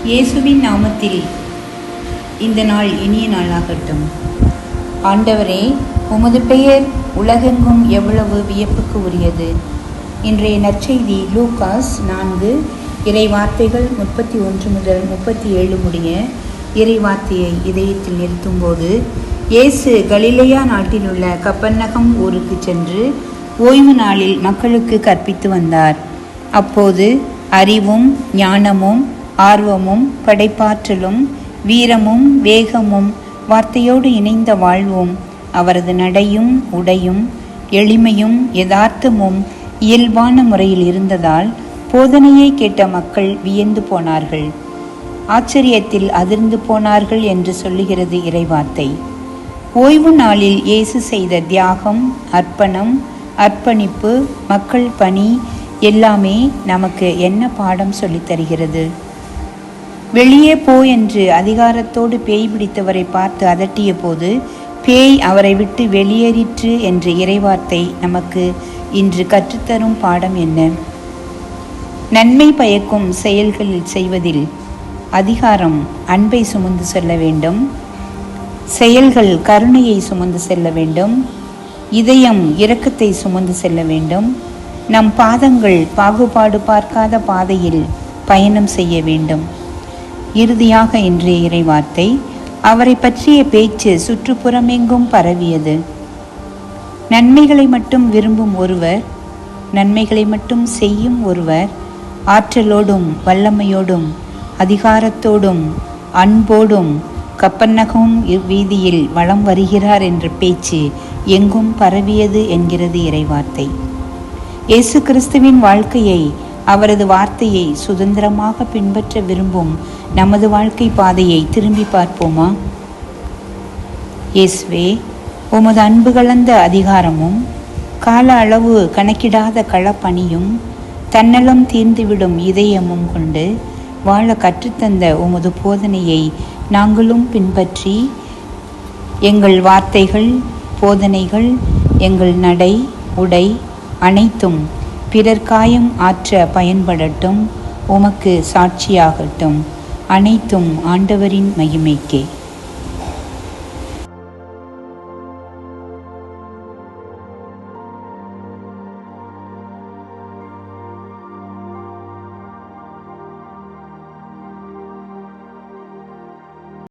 இயேசுவின் நாமத்தில் இந்த நாள் இனிய நாளாகட்டும். ஆண்டவரே, உமது பெயர் உலகெங்கும் எவ்வளவு வியப்புக்கு உரியது. இன்றைய நற்செய்தி லூகாஸ் 4 இறை வார்த்தைகள் 31 முதல் 37 முடிய இறை வார்த்தையை இதயத்தில் நிறுத்தும்போது, இயேசு கலிலேயா நாட்டில் உள்ள கப்பர்நகம் ஊருக்கு சென்று ஓய்வு நாளில் மக்களுக்கு கற்பித்து வந்தார். அப்போது அறிவும் ஞானமும் ஆர்வமும் படைப்பாற்றலும் வீரமும் வேகமும் வார்த்தையோடு இணைந்த வாழ்வும் அவரது நடையும் உடையும் எளிமையும் யதார்த்தமும் இயல்பான முறையில் இருந்ததால் போதனையை கேட்ட மக்கள் வியந்து போனார்கள், ஆச்சரியத்தில் அதிர்ந்து போனார்கள் என்று சொல்லுகிறது இறைவார்த்தை. ஓய்வு நாளில் இயேசு செய்த தியாகம், அர்ப்பணம், அர்ப்பணிப்பு, மக்கள் பணி எல்லாமே நமக்கு என்ன பாடம் சொல்லித் தருகிறது? வெளியே போ என்று அதிகாரத்தோடு பேய் பிடித்தவரை பார்த்து அதட்டிய போது பேய் அவரை விட்டு வெளியேறிற்று என்ற இறைவார்த்தை நமக்கு இன்று கற்றுத்தரும் பாடம் என்ன? நன்மை பயக்கும் செயல்களில் செய்வதில் அதிகாரம் அன்பை சுமந்து செல்ல வேண்டும், செயல்கள் கருணையை சுமந்து செல்ல வேண்டும், இதயம் இரக்கத்தை சுமந்து செல்ல வேண்டும், நம் பாதங்கள் பாகுபாடு பார்க்காத பாதையில் பயணம் செய்ய வேண்டும். இறுதியாக இன்றைய இறைவார்த்தை, அவரை பற்றிய பேச்சு சுற்றுப்புறமெங்கும் பரவியது. நன்மைகளை மட்டும் விரும்பும் ஒருவர், நன்மைகளை மட்டும் செய்யும் ஒருவர், ஆற்றலோடும் வல்லமையோடும் அதிகாரத்தோடும் அன்போடும் கப்பர்நகம் வீதியில் வலம் வருகிறார் என்ற பேச்சு எங்கும் பரவியது என்கிறது இறைவார்த்தை. இயேசு கிறிஸ்துவின் வாழ்க்கையை, அவரது வார்த்தையை சுதந்திரமாக பின்பற்ற விரும்பும் நமது வாழ்க்கை பாதையை திரும்பி பார்ப்போமா? இயேசுவே, உமது அன்பு கலந்த அதிகாரமும் கால அளவு கணக்கிடாத களப்பணியும் தன்னலம் தீர்ந்துவிடும் இதயமும் கொண்டு வாழ கற்றுத்தந்த உமது போதனையை நாங்களும் பின்பற்றி எங்கள் வார்த்தைகள், போதனைகள், எங்கள் நடை, உடை அனைத்தும் பிறர் காயம் ஆற்ற பயன்படட்டும், உமக்கு சாட்சியாகட்டும். அனைத்தும் ஆண்டவரின் மகிமைக்கே.